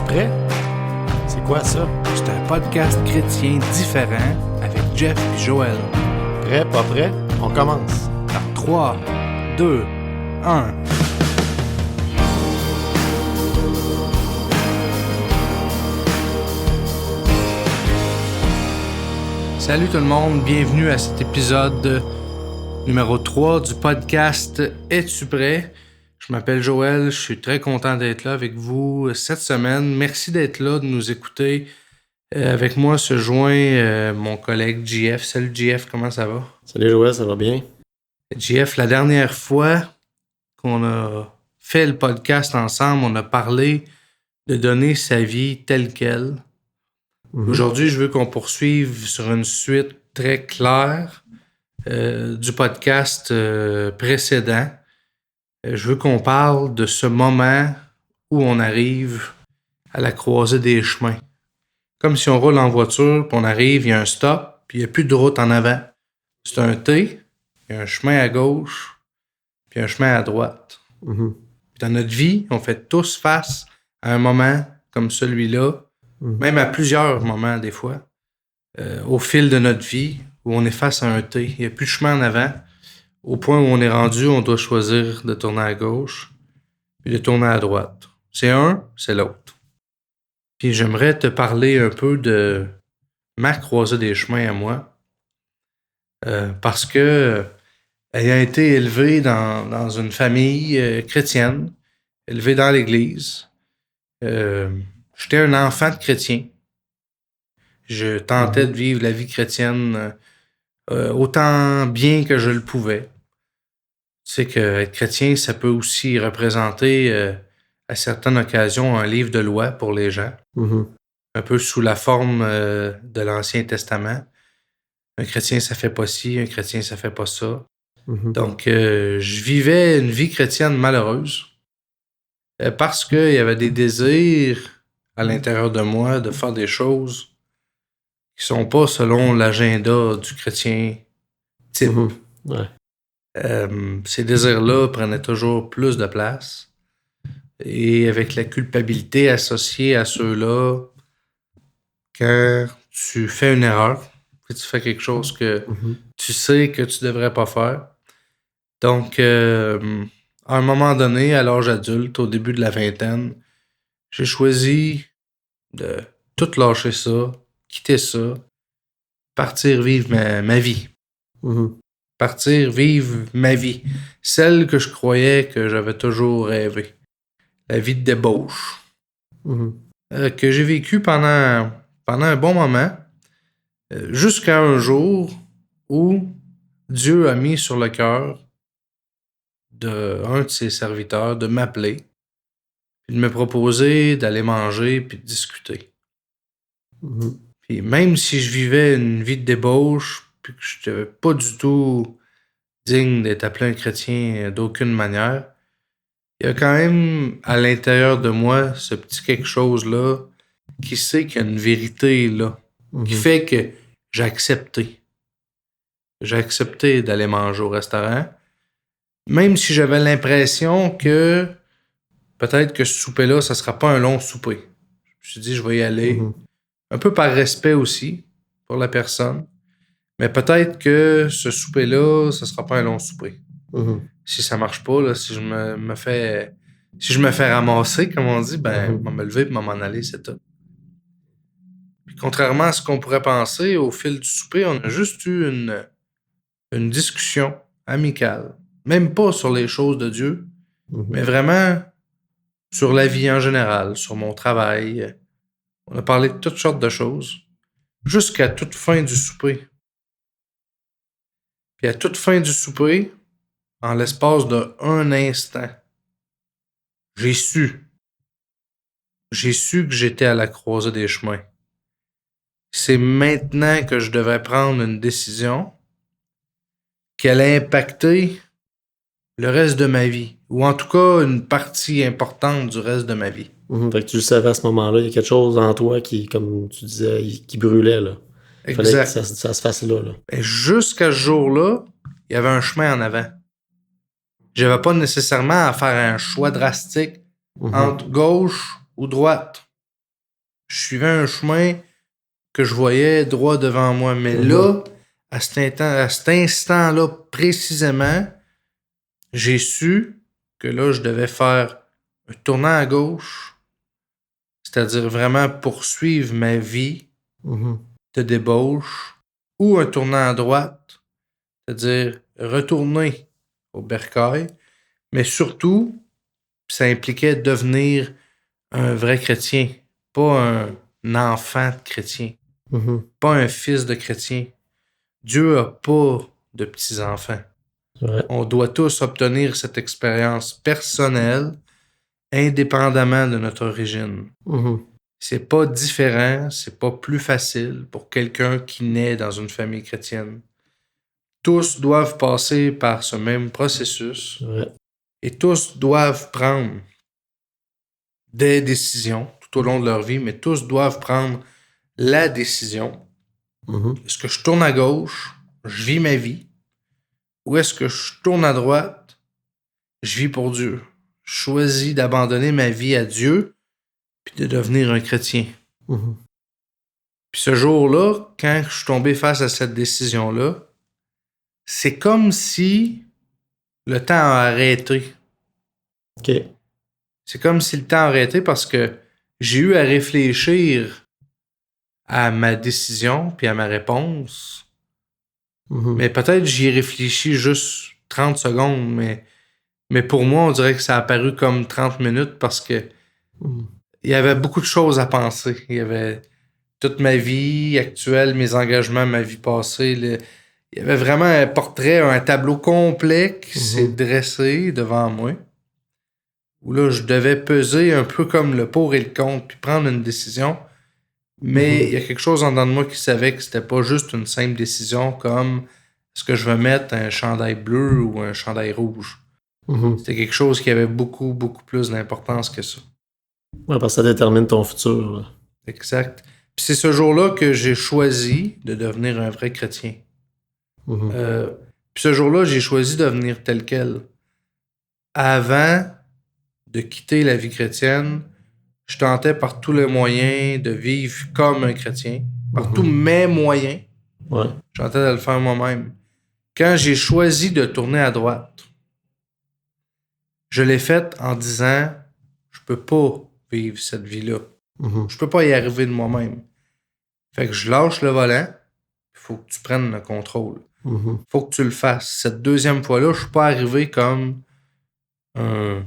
Es-tu prêt? C'est quoi ça? C'est un podcast chrétien différent avec Jeff et Joël. Prêt, pas prêt? On commence. Dans 3, 2, 1. Salut tout le monde, bienvenue à cet épisode numéro 3 du podcast Es-tu prêt? Je m'appelle Joël, je suis très content d'être là avec vous cette semaine. Merci d'être là, de nous écouter. Avec moi se joint mon collègue JF. Salut JF, comment ça va? Salut Joël, ça va bien? JF, la dernière fois qu'on a fait le podcast ensemble, on a parlé de donner sa vie telle qu'elle. Aujourd'hui, je veux qu'on poursuive sur une suite très claire du podcast précédent. Je veux qu'on parle de ce moment où on arrive à la croisée des chemins. Comme si on roule en voiture, puis on arrive, il y a un stop, puis il n'y a plus de route en avant. C'est un T, il y a un chemin à gauche, puis un chemin à droite. Puis dans notre vie, on fait tous face à un moment comme celui-là, même à plusieurs moments des fois, au fil de notre vie, où on est face à un T. Il n'y a plus de chemin en avant. Au point où on est rendu, on doit choisir de tourner à gauche puis de tourner à droite. C'est un, c'est l'autre. Puis j'aimerais te parler un peu de ma croisée des chemins à moi. Parce que ayant été élevé dans une famille chrétienne, élevé dans l'Église, j'étais un enfant de chrétien. Je tentais de vivre la vie chrétienne autant bien que je le pouvais. Tu sais qu'être chrétien, ça peut aussi représenter à certaines occasions un livre de loi pour les gens. Un peu sous la forme de l'Ancien Testament. Un chrétien, ça fait pas ci, un chrétien, ça fait pas ça. Donc, je vivais une vie chrétienne malheureuse parce qu'il y avait des désirs à l'intérieur de moi de faire des choses qui sont pas selon l'agenda du chrétien type. Ces désirs-là prenaient toujours plus de place. Et avec la culpabilité associée à ceux-là, quand tu fais une erreur, tu fais quelque chose que tu sais que tu devrais pas faire. Donc, à un moment donné, à l'âge adulte, au début de la vingtaine, j'ai choisi de tout lâcher ça, quitter ça, partir vivre ma vie. Partir vivre ma vie. Celle que je croyais que j'avais toujours rêvé. La vie de débauche. Que j'ai vécue pendant un bon moment. Jusqu'à un jour où Dieu a mis sur le cœur d'un de ses serviteurs de m'appeler et de me proposer d'aller manger puis de discuter. Puis même si je vivais une vie de débauche puis que je n'étais pas du tout digne d'être appelé un chrétien d'aucune manière, il y a quand même à l'intérieur de moi ce petit quelque chose-là qui sait qu'il y a une vérité là, qui fait que j'ai accepté. J'ai accepté d'aller manger au restaurant, même si j'avais l'impression que peut-être que ce souper-là, ça sera pas un long souper. Je me suis dit, je vais y aller, un peu par respect aussi pour la personne, mais peut-être que ce souper-là, ça sera pas un long souper. Si ça marche pas, là, si je me fais ramasser, comme on dit, ben, je vais me lever et m'en aller, c'est tout. Puis contrairement à ce qu'on pourrait penser, au fil du souper, on a juste eu une discussion amicale. Même pas sur les choses de Dieu, mais vraiment sur la vie en général, sur mon travail. On a parlé de toutes sortes de choses, jusqu'à toute fin du souper. Puis à toute fin du souper, en l'espace d'un instant, j'ai su que j'étais à la croisée des chemins. C'est maintenant que je devais prendre une décision qui allait impacter le reste de ma vie, ou en tout cas une partie importante du reste de ma vie. Fait que tu le savais à ce moment-là, il y a quelque chose en toi qui, comme tu disais, qui brûlait, là. Il fallait que ça se fasse là. Et jusqu'à ce jour-là, il y avait un chemin en avant. J'avais pas nécessairement à faire un choix drastique entre gauche ou droite. Je suivais un chemin que je voyais droit devant moi. Mais là, à cet instant-là, précisément, j'ai su que là, je devais faire un tournant à gauche, c'est-à-dire vraiment poursuivre ma vie de débauche, ou un tournant à droite, c'est-à-dire retourner au bercail, mais surtout, ça impliquait devenir un vrai chrétien, pas un enfant de chrétien, pas un fils de chrétien. Dieu n'a pas de petits-enfants. Ouais. On doit tous obtenir cette expérience personnelle, indépendamment de notre origine. C'est pas différent, c'est pas plus facile pour quelqu'un qui naît dans une famille chrétienne. Tous doivent passer par ce même processus et tous doivent prendre des décisions tout au long de leur vie, mais tous doivent prendre la décision. Est-ce que je tourne à gauche, je vis ma vie, ou est-ce que je tourne à droite, je vis pour Dieu? Je choisis d'abandonner ma vie à Dieu puis de devenir un chrétien. Puis ce jour-là, quand je suis tombé face à cette décision-là, c'est comme si le temps a arrêté. OK. C'est comme si le temps a arrêté parce que j'ai eu à réfléchir à ma décision puis à ma réponse. Mais peut-être j'y ai réfléchi juste 30 secondes, mais pour moi, on dirait que ça a paru comme 30 minutes parce que il y avait beaucoup de choses à penser. Il y avait toute ma vie actuelle, mes engagements, ma vie passée. Il y avait vraiment un portrait, un tableau complet qui s'est dressé devant moi. Où là, je devais peser un peu comme le pour et le contre, puis prendre une décision. Mais il y a quelque chose en dedans de moi qui savait que c'était pas juste une simple décision comme est-ce que je veux mettre un chandail bleu ou un chandail rouge. C'était quelque chose qui avait beaucoup, beaucoup plus d'importance que ça. Ouais, parce que ça détermine ton futur. Là. Exact. Puis c'est ce jour-là que j'ai choisi de devenir un vrai chrétien. Puis ce jour-là, j'ai choisi de devenir tel quel. Avant de quitter la vie chrétienne, je tentais par tous les moyens de vivre comme un chrétien. Par tous mes moyens. Je tentais de le faire moi-même. Quand j'ai choisi de tourner à droite, je l'ai fait en disant je peux pas vivre cette vie-là. Je peux pas y arriver de moi-même. Fait que je lâche le volant. Il faut que tu prennes le contrôle. Faut que tu le fasses. Cette deuxième fois-là, je suis pas arrivé comme un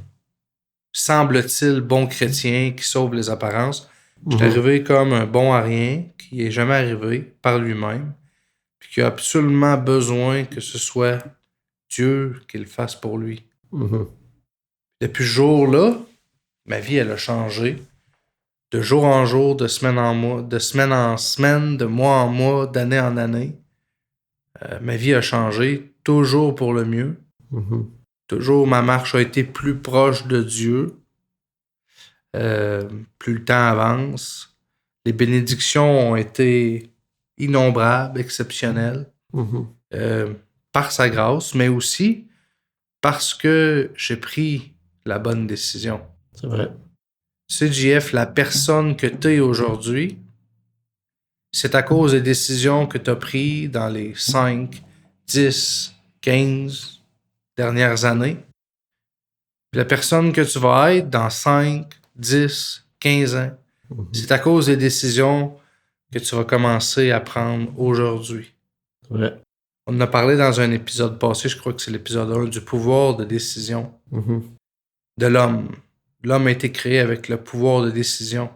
semble-t-il bon chrétien qui sauve les apparences. Je suis arrivé comme un bon à rien qui est jamais arrivé par lui-même puis qui a absolument besoin que ce soit Dieu qui le fasse pour lui. Depuis ce jour-là, ma vie, elle a changé. De jour en jour, de semaine en mois, de semaine en semaine, de mois en mois, d'année en année. Ma vie a changé, toujours pour le mieux. Toujours, ma marche a été plus proche de Dieu. Plus le temps avance. Les bénédictions ont été innombrables, exceptionnelles. Par sa grâce, mais aussi parce que j'ai pris la bonne décision. C'est vrai. CJF, la personne que tu es aujourd'hui, c'est à cause des décisions que tu as prises dans les 5, 10, 15 dernières années. Puis la personne que tu vas être dans 5, 10, 15 ans, c'est à cause des décisions que tu vas commencer à prendre aujourd'hui. Ouais. On en a parlé dans un épisode passé, je crois que c'est l'épisode 1, du pouvoir de décision de l'homme. L'homme a été créé avec le pouvoir de décision.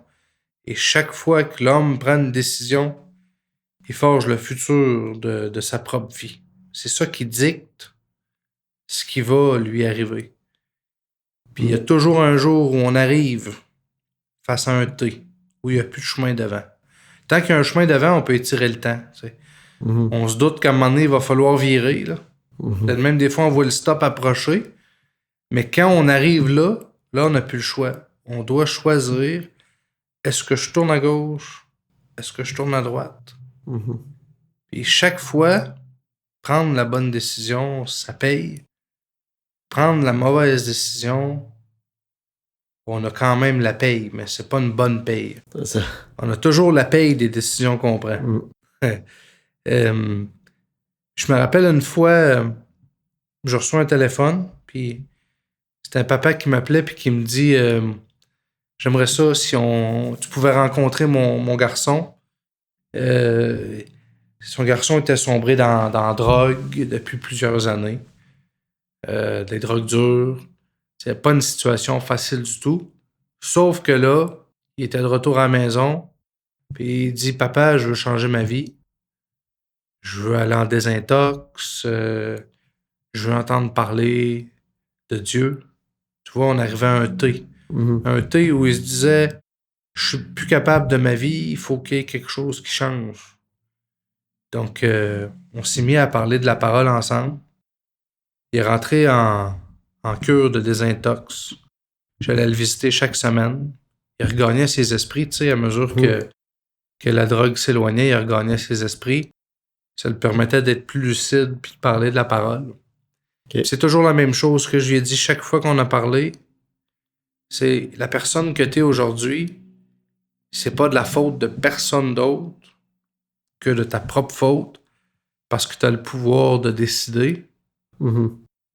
Et chaque fois que l'homme prend une décision, il forge le futur de sa propre vie. C'est ça qui dicte ce qui va lui arriver. Puis il y a toujours un jour où on arrive face à un T, où il n'y a plus de chemin devant. Tant qu'il y a un chemin devant, on peut étirer le temps. On se doute qu'à un moment donné, il va falloir virer. Là. Peut-être même des fois, on voit le stop approcher. Mais quand on arrive là, on n'a plus le choix. On doit choisir, est-ce que je tourne à gauche? Est-ce que je tourne à droite? Puis chaque fois, prendre la bonne décision, ça paye. Prendre la mauvaise décision, on a quand même la paye, mais c'est pas une bonne paye. C'est ça. On a toujours la paye des décisions qu'on prend. Je me rappelle une fois, je reçois un téléphone, puis c'est un papa qui m'appelait puis qui me dit j'aimerais ça si tu pouvais rencontrer mon garçon. Son garçon était sombré dans la drogue depuis plusieurs années. Des drogues dures. C'est pas une situation facile du tout. Sauf que là, il était de retour à la maison, puis il dit papa, je veux changer ma vie. Je veux aller en désintox. Je veux entendre parler de Dieu. Tu vois, on arrivait à un T. Un T où il se disait je suis plus capable de ma vie, il faut qu'il y ait quelque chose qui change. Donc, on s'est mis à parler de la parole ensemble. Il est rentré en cure de désintox. J'allais le visiter chaque semaine. Il regagnait ses esprits, tu sais, à mesure que la drogue s'éloignait, il regagnait ses esprits. Ça le permettait d'être plus lucide puis de parler de la parole. Okay. C'est toujours la même chose que je lui ai dit chaque fois qu'on a parlé. C'est la personne que tu es aujourd'hui, c'est pas de la faute de personne d'autre que de ta propre faute parce que tu as le pouvoir de décider.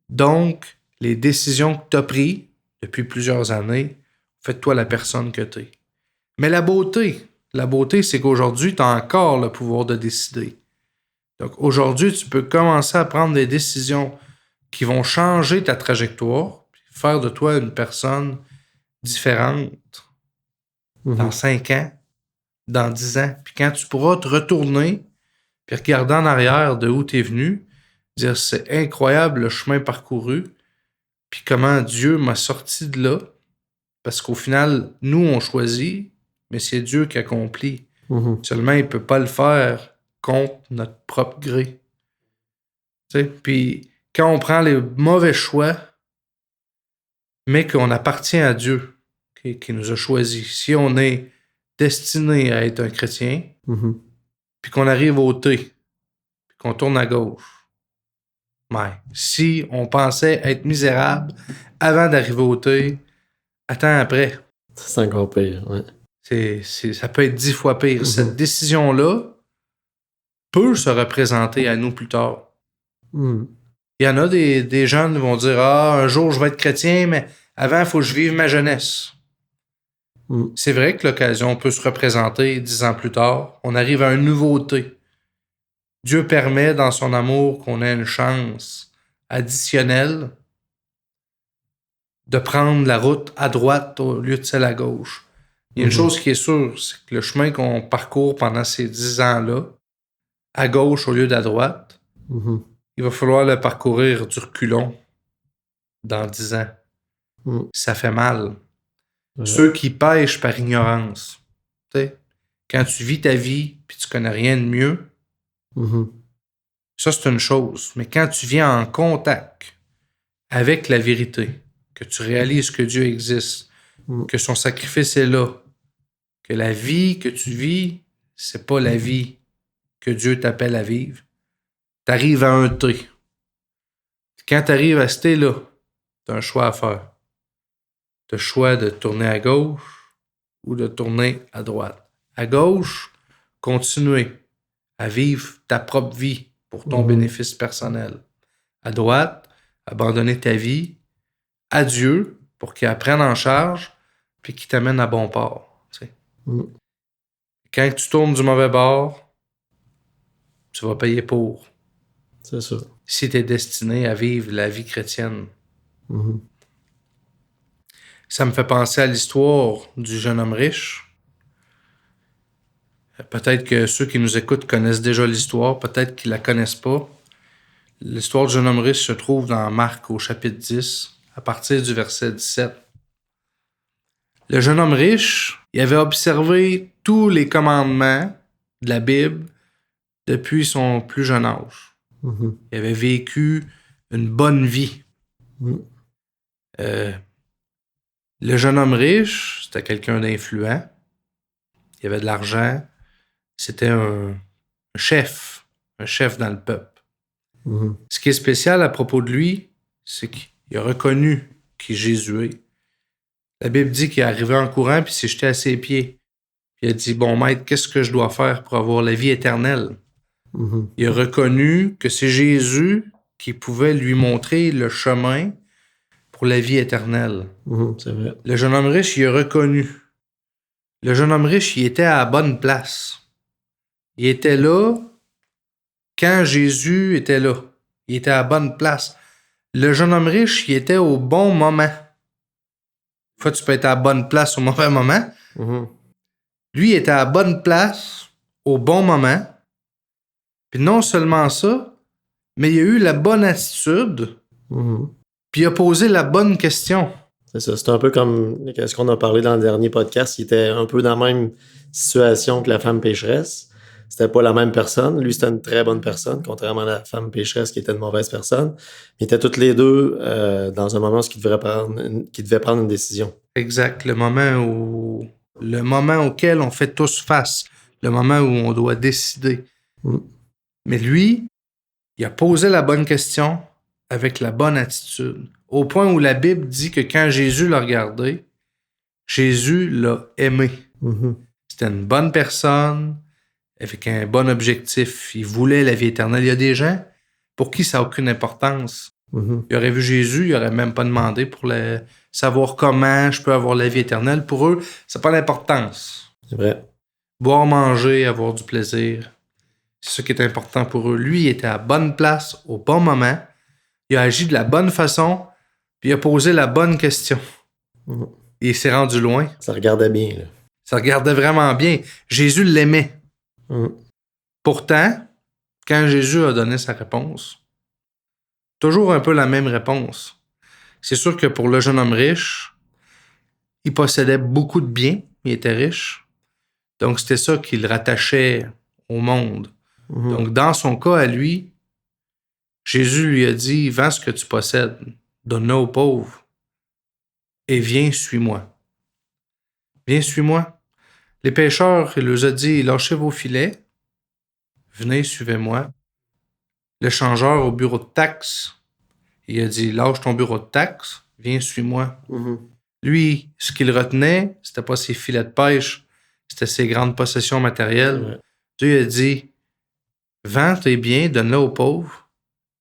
Donc, les décisions que tu as prises depuis plusieurs années, fais-toi la personne que tu es. Mais la beauté, c'est qu'aujourd'hui, tu as encore le pouvoir de décider. Donc, aujourd'hui, tu peux commencer à prendre des décisions qui vont changer ta trajectoire, puis faire de toi une personne différente dans 5 ans, dans 10 ans. Puis quand tu pourras te retourner, puis regarder en arrière de où tu es venu, dire c'est incroyable le chemin parcouru, puis comment Dieu m'a sorti de là, parce qu'au final, nous, on choisit, mais c'est Dieu qui accomplit. Seulement, il ne peut pas le faire contre notre propre gré. Tu sais, puis quand on prend les mauvais choix, mais qu'on appartient à Dieu, qui nous a choisis, si on est destiné à être un chrétien, puis qu'on arrive au T, puis qu'on tourne à gauche, mais si on pensait être misérable avant d'arriver au T, attends après. C'est encore pire, ouais. Ça peut être 10 fois pire. Cette décision-là peut se représenter à nous plus tard. Il y en a des jeunes qui vont dire un jour je vais être chrétien, mais avant, il faut que je vive ma jeunesse. C'est vrai que l'occasion peut se représenter 10 ans plus tard. On arrive à une nouveauté. Dieu permet, dans son amour, qu'on ait une chance additionnelle de prendre la route à droite au lieu de celle à gauche. Il y a une chose qui est sûre, c'est que le chemin qu'on parcourt pendant ces 10 ans-là, à gauche au lieu d'à droite, il va falloir le parcourir du reculon dans 10 ans. Ça fait mal. Ceux qui pêchent par ignorance, t'sais, quand tu vis ta vie puis tu connais rien de mieux, ça c'est une chose. Mais quand tu viens en contact avec la vérité, que tu réalises que Dieu existe, que son sacrifice est là, que la vie que tu vis, c'est pas la vie que Dieu t'appelle à vivre, t'arrives à un T. Quand t'arrives à ce T-là, t'as un choix à faire. T'as le choix de tourner à gauche ou de tourner à droite. À gauche, continuer à vivre ta propre vie pour ton bénéfice personnel. À droite, abandonner ta vie à Dieu pour qu'il prenne en charge puis qu'il t'amène à bon port. Tu sais. Quand tu tournes du mauvais bord, tu vas payer pour. C'est ça. Si tu es destiné à vivre la vie chrétienne. Ça me fait penser à l'histoire du jeune homme riche. Peut-être que ceux qui nous écoutent connaissent déjà l'histoire, peut-être qu'ils la connaissent pas. L'histoire du jeune homme riche se trouve dans Marc au chapitre 10, à partir du verset 17. Le jeune homme riche, il avait observé tous les commandements de la Bible depuis son plus jeune âge. Il avait vécu une bonne vie. Le jeune homme riche, c'était quelqu'un d'influent. Il avait de l'argent. C'était un chef dans le peuple. Ce qui est spécial à propos de lui, c'est qu'il a reconnu qui Jésus est. La Bible dit qu'il est arrivé en courant puis s'est jeté à ses pieds. Puis il a dit, bon maître, qu'est-ce que je dois faire pour avoir la vie éternelle? Mhm. Il a reconnu que c'est Jésus qui pouvait lui montrer le chemin pour la vie éternelle. Mhm, c'est vrai. Le jeune homme riche, il a reconnu. Le jeune homme riche, il était à la bonne place. Il était là quand Jésus était là. Il était à la bonne place. Le jeune homme riche, il était au bon moment. Des fois, tu peux être à la bonne place au mauvais moment. Mhm. Lui, il était à la bonne place au bon moment. Puis non seulement ça, mais il a eu la bonne attitude. Mhm. Puis il a posé la bonne question. C'est ça. C'est un peu comme ce qu'on a parlé dans le dernier podcast. Il était un peu dans la même situation que la femme pécheresse. C'était pas la même personne. Lui, c'était une très bonne personne, contrairement à la femme pécheresse qui était une mauvaise personne. Ils étaient toutes les deux dans un moment où ils devaient prendre une décision. Exact. Le moment auquel on fait tous face. Le moment où on doit décider. Mm. Mais lui, il a posé la bonne question avec la bonne attitude. Au point où la Bible dit que quand Jésus l'a regardé, Jésus l'a aimé. Mhm. C'était une bonne personne, avec un bon objectif. Il voulait la vie éternelle. Il y a des gens pour qui ça n'a aucune importance. Mhm. Ils auraient vu Jésus, ils n'auraient même pas demandé pour savoir comment je peux avoir la vie éternelle. Pour eux, ça n'a pas d'importance. C'est vrai. Boire, manger, avoir du plaisir. C'est ça qui est important pour eux. Lui, il était à la bonne place, au bon moment. Il a agi de la bonne façon, puis il a posé la bonne question. Mhm. Et il s'est rendu loin. Ça regardait bien, là. Ça regardait vraiment bien. Jésus l'aimait. Mhm. Pourtant, quand Jésus a donné sa réponse, toujours un peu la même réponse. C'est sûr que pour le jeune homme riche, il possédait beaucoup de biens, il était riche. Donc, c'était ça qui le rattachait au monde. Mhm. Donc, dans son cas à lui, Jésus lui a dit, vends ce que tu possèdes, donne-le aux pauvres et viens, suis-moi. Viens, suis-moi. Les pêcheurs, il leur a dit, lâchez vos filets, venez, suivez-moi. Le changeur au bureau de taxes, il a dit, lâche ton bureau de taxes, viens, suis-moi. Mhm. Lui, ce qu'il retenait, c'était pas ses filets de pêche, c'était ses grandes possessions matérielles. Ouais. Dieu a dit, vends tes biens, donne-le aux pauvres,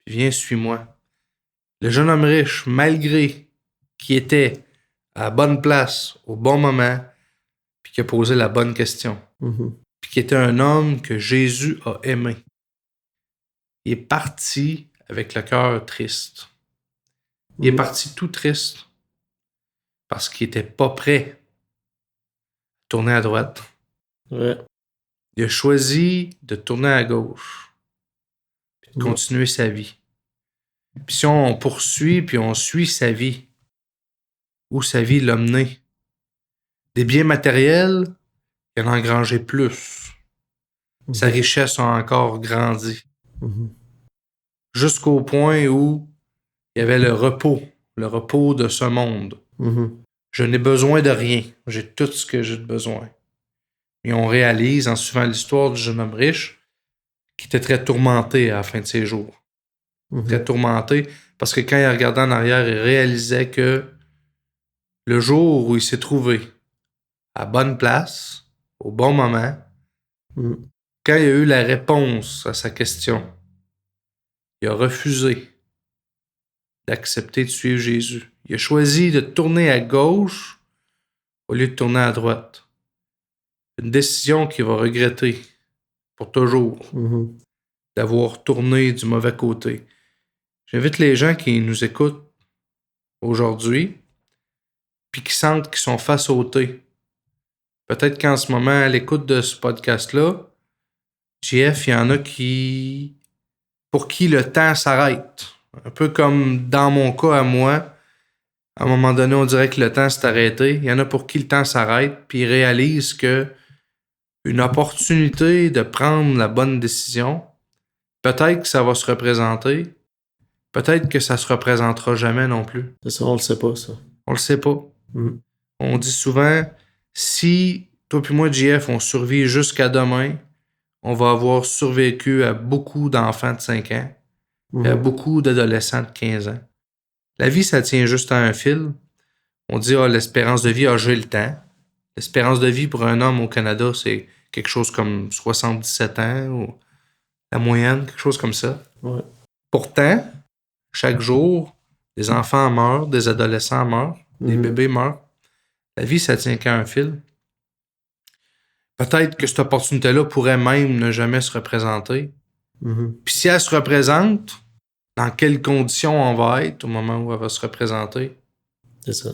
puis viens, suis-moi. Le jeune homme riche, malgré qu'il était à la bonne place, au bon moment, puis qui a posé la bonne question, Mhm. puis qui était un homme que Jésus a aimé, il est parti avec le cœur triste. Il est Mhm. parti tout triste parce qu'il n'était pas prêt à tourner à droite. Ouais. Il a choisi de tourner à gauche, puis de Mhm. continuer sa vie. Puis si on poursuit, puis on suit sa vie, où sa vie l'a mené, des biens matériels, il en a engrangé plus. Sa Mhm. richesse a encore grandi. Mhm. Jusqu'au point où il y avait le repos de ce monde. Mhm. Je n'ai besoin de rien. J'ai tout ce que j'ai besoin. Et on réalise, en suivant l'histoire du jeune homme riche, qu'il était très tourmenté à la fin de ses jours. Mhm. Très tourmenté, parce que quand il regardait en arrière, il réalisait que le jour où il s'est trouvé à bonne place, au bon moment, Mhm. quand il a eu la réponse à sa question, il a refusé d'accepter de suivre Jésus. Il a choisi de tourner à gauche au lieu de tourner à droite. Une décision qu'il va regretter pour toujours, Mhm. d'avoir tourné du mauvais côté. J'invite les gens qui nous écoutent aujourd'hui, puis qui sentent qu'ils sont face au thé. Peut-être qu'en ce moment, à l'écoute de ce podcast-là, JF, il y en a pour qui le temps s'arrête. Un peu comme dans mon cas à moi, à un moment donné, on dirait que le temps s'est arrêté. Il y en a pour qui le temps s'arrête, puis ils réalisent que une opportunité de prendre la bonne décision, peut-être que ça va se représenter, peut-être que ça se représentera jamais non plus. C'est ça, on le sait pas, ça. On le sait pas. Mhm. On dit souvent, si toi puis moi, JF, on survit jusqu'à demain, on va avoir survécu à beaucoup d'enfants de 5 ans et à Mhm. beaucoup d'adolescents de 15 ans. La vie, ça tient juste à un fil. On dit, l'espérance de vie a gelé le temps. L'espérance de vie pour un homme au Canada, c'est quelque chose comme 77 ans, ou la moyenne, quelque chose comme ça. Ouais. Pourtant, chaque jour, des enfants meurent, des adolescents meurent, des bébés meurent. La vie, ça tient qu'à un fil. Peut-être que cette opportunité-là pourrait même ne jamais se représenter. Puis si elle se représente, dans quelles conditions on va être au moment où elle va se représenter? C'est ça.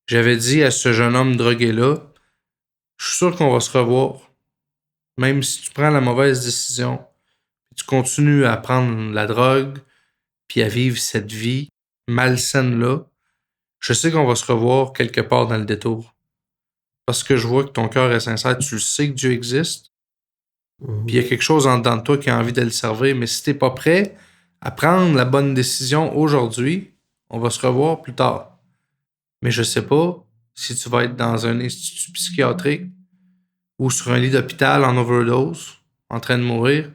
J'avais dit à ce jeune homme drogué-là, je suis sûr qu'on va se revoir. Même si tu prends la mauvaise décision, tu continues à prendre la drogue, puis à vivre cette vie malsaine-là, je sais qu'on va se revoir quelque part dans le détour. Parce que je vois que ton cœur est sincère, tu le sais que Dieu existe, puis il y a quelque chose en dedans de toi qui a envie de le servir, mais si t'es pas prêt à prendre la bonne décision aujourd'hui, on va se revoir plus tard. Mais je sais pas si tu vas être dans un institut psychiatrique ou sur un lit d'hôpital en overdose, en train de mourir.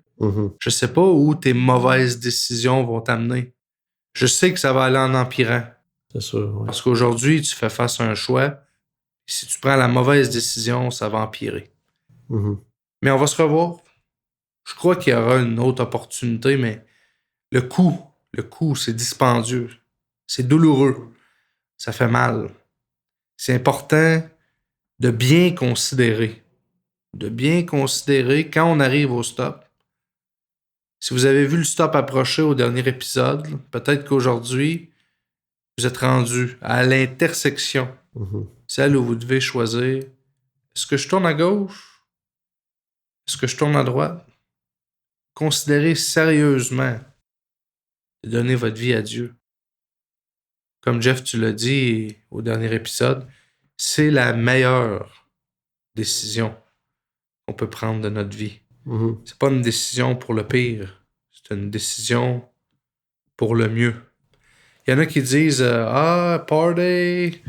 Je sais pas où tes mauvaises décisions vont t'amener. Je sais que ça va aller en empirant. C'est sûr, oui. Parce qu'aujourd'hui, tu fais face à un choix. Si tu prends la mauvaise décision, ça va empirer. Mais on va se revoir. Je crois qu'il y aura une autre opportunité, mais le coût, c'est dispendieux. C'est douloureux. Ça fait mal. C'est important de bien considérer. De bien considérer quand on arrive au stop. Si vous avez vu le stop approcher au dernier épisode, peut-être qu'aujourd'hui, vous êtes rendu à l'intersection. Celle où vous devez choisir, est-ce que je tourne à gauche? Est-ce que je tourne à droite? Considérez sérieusement de donner votre vie à Dieu. Comme Jeff, tu l'as dit au dernier épisode, c'est la meilleure décision qu'on peut prendre de notre vie. C'est pas une décision pour le pire, c'est une décision pour le mieux. Il y en a qui disent party,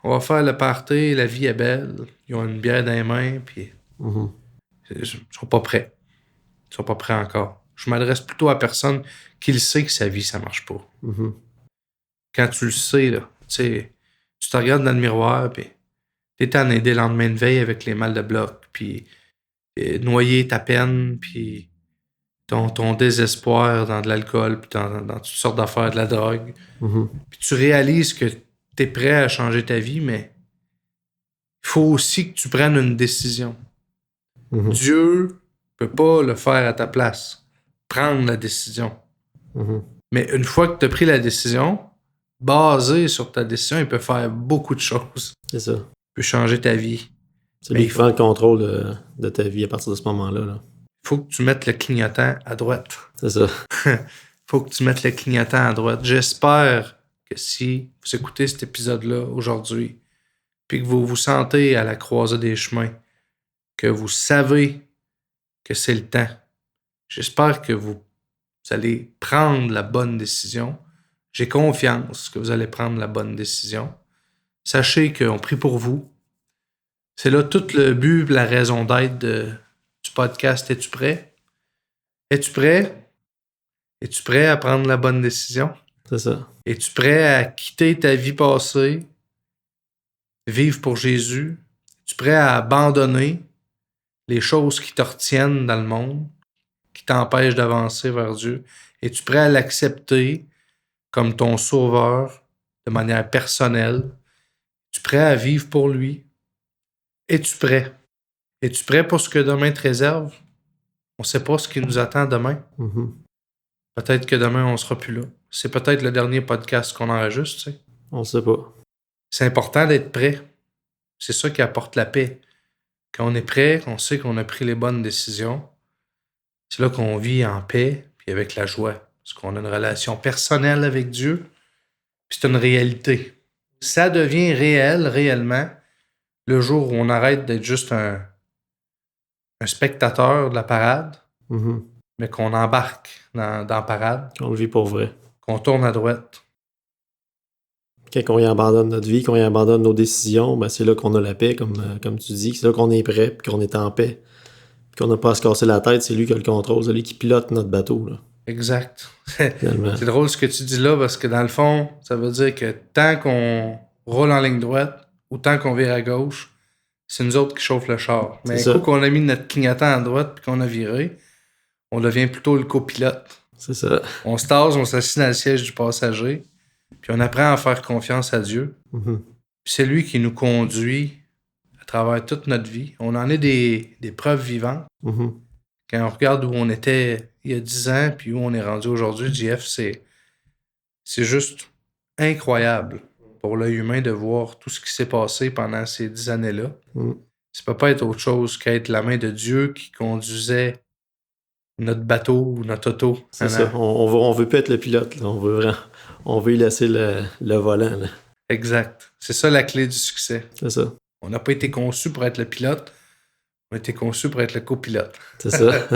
on va faire le party, la vie est belle. Ils ont une bière dans les mains, puis ils sont pas prêts. Ils sont pas prêts encore. Je m'adresse plutôt à personne qui le sait que sa vie, ça marche pas. Quand tu le sais, là, tu te regardes dans le miroir, puis t'es tanné dès le lendemain de veille avec les mal de bloc, puis noyer ta peine, puis ton désespoir dans de l'alcool, puis dans toutes sortes d'affaires, de la drogue. Puis tu réalises que t'es prêt à changer ta vie, mais il faut aussi que tu prennes une décision. Dieu peut pas le faire à ta place. Prendre la décision. Mais une fois que tu as pris la décision, basé sur ta décision, il peut faire beaucoup de choses. C'est ça. Il peut changer ta vie. C'est lui qui prend le contrôle de ta vie à partir de ce moment-là. Là. Il faut que tu mettes le clignotant à droite. C'est ça. Faut que tu mettes le clignotant à droite. J'espère que si vous écoutez cet épisode-là aujourd'hui, puis que vous vous sentez à la croisée des chemins, que vous savez que c'est le temps, j'espère que vous allez prendre la bonne décision. J'ai confiance que vous allez prendre la bonne décision. Sachez qu'on prie pour vous. C'est là tout le but, la raison d'être du podcast. Es-tu prêt? Es-tu prêt? Es-tu prêt à prendre la bonne décision? C'est ça. Es-tu prêt à quitter ta vie passée, vivre pour Jésus? Es-tu prêt à abandonner les choses qui te retiennent dans le monde, qui t'empêchent d'avancer vers Dieu? Es-tu prêt à l'accepter comme ton sauveur de manière personnelle? Es-tu prêt à vivre pour lui? Es-tu prêt? Es-tu prêt pour ce que demain te réserve? On ne sait pas ce qui nous attend demain. Peut-être que demain, on ne sera plus là. C'est peut-être le dernier podcast qu'on enregistre, tu sais. On ne sait pas. C'est important d'être prêt. C'est ça qui apporte la paix. Quand on est prêt, on sait qu'on a pris les bonnes décisions. C'est là qu'on vit en paix puis avec la joie. Parce qu'on a une relation personnelle avec Dieu. Puis c'est une réalité. Ça devient réel, réellement, le jour où on arrête d'être juste un spectateur de la parade, mais qu'on embarque dans la parade. Qu'on le vit pour vrai. Qu'on tourne à droite. Quand on y abandonne notre vie, qu'on y abandonne nos décisions, ben c'est là qu'on a la paix, comme tu dis. C'est là qu'on est prêt, puis qu'on est en paix. Puis qu'on n'a pas à se casser la tête, c'est lui qui a le contrôle, c'est lui qui pilote notre bateau. Là. Exact. C'est drôle ce que tu dis là, parce que dans le fond, ça veut dire que tant qu'on roule en ligne droite, autant qu'on vire à gauche, c'est nous autres qui chauffent le char. Mais C'est un ça. coup qu'on a mis notre clignotant à droite puis qu'on a viré, on devient plutôt le copilote. C'est ça. On se tasse, on s'assied dans le siège du passager, puis on apprend à faire confiance à Dieu. Mhm. Puis c'est lui qui nous conduit à travers toute notre vie. On en est des preuves vivantes. Mhm. Quand on regarde où on était il y a 10 ans puis où on est rendu aujourd'hui, JF, c'est juste incroyable pour l'œil humain de voir tout ce qui s'est passé pendant ces 10 années-là. Mhm. Ça peut pas être autre chose qu'être la main de Dieu qui conduisait notre bateau ou notre auto. C'est ça. On veut pas être le pilote. Là. On veut y laisser le volant. Là. Exact. C'est ça la clé du succès. C'est ça. On n'a pas été conçu pour être le pilote, on a été conçu pour être le copilote. C'est ça.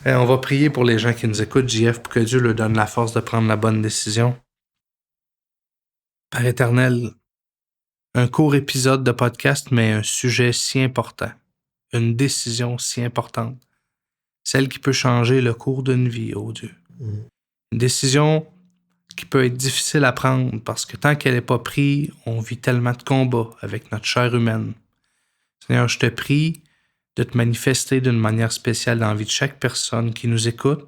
Et on va prier pour les gens qui nous écoutent, JF, pour que Dieu leur donne la force de prendre la bonne décision. Père éternel, un court épisode de podcast, mais un sujet si important, une décision si importante, celle qui peut changer le cours d'une vie, oh Dieu. Mhm. Une décision qui peut être difficile à prendre parce que tant qu'elle n'est pas prise, on vit tellement de combats avec notre chair humaine. Seigneur, je te prie de te manifester d'une manière spéciale dans la vie de chaque personne qui nous écoute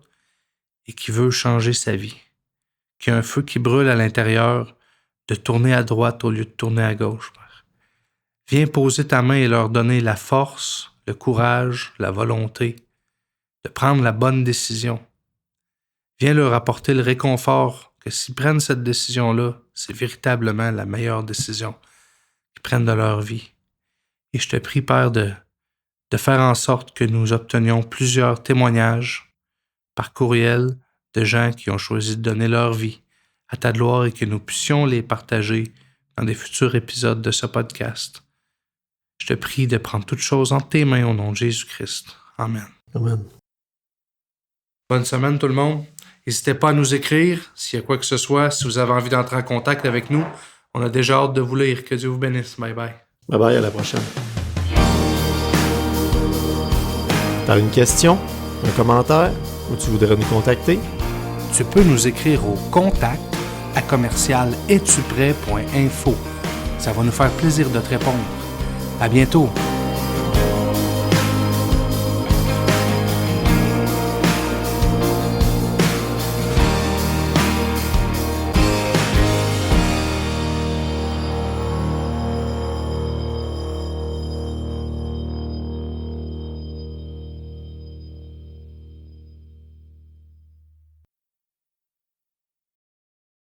et qui veut changer sa vie, qui a un feu qui brûle à l'intérieur, de tourner à droite au lieu de tourner à gauche, Père. Viens poser ta main et leur donner la force, le courage, la volonté de prendre la bonne décision. Viens leur apporter le réconfort que s'ils prennent cette décision-là, c'est véritablement la meilleure décision qu'ils prennent de leur vie. Et je te prie, Père, de faire en sorte que nous obtenions plusieurs témoignages par courriel de gens qui ont choisi de donner leur vie à ta gloire et que nous puissions les partager dans des futurs épisodes de ce podcast. Je te prie de prendre toutes choses entre tes mains au nom de Jésus-Christ. Amen. Amen. Bonne semaine tout le monde. N'hésitez pas à nous écrire s'il y a quoi que ce soit, si vous avez envie d'entrer en contact avec nous. On a déjà hâte de vous lire. Que Dieu vous bénisse. Bye bye. Bye bye, à la prochaine. T'as une question, un commentaire ou tu voudrais nous contacter? Tu peux nous écrire au contact@commercial-es-tu-prêt.info. Ça va nous faire plaisir de te répondre. À bientôt.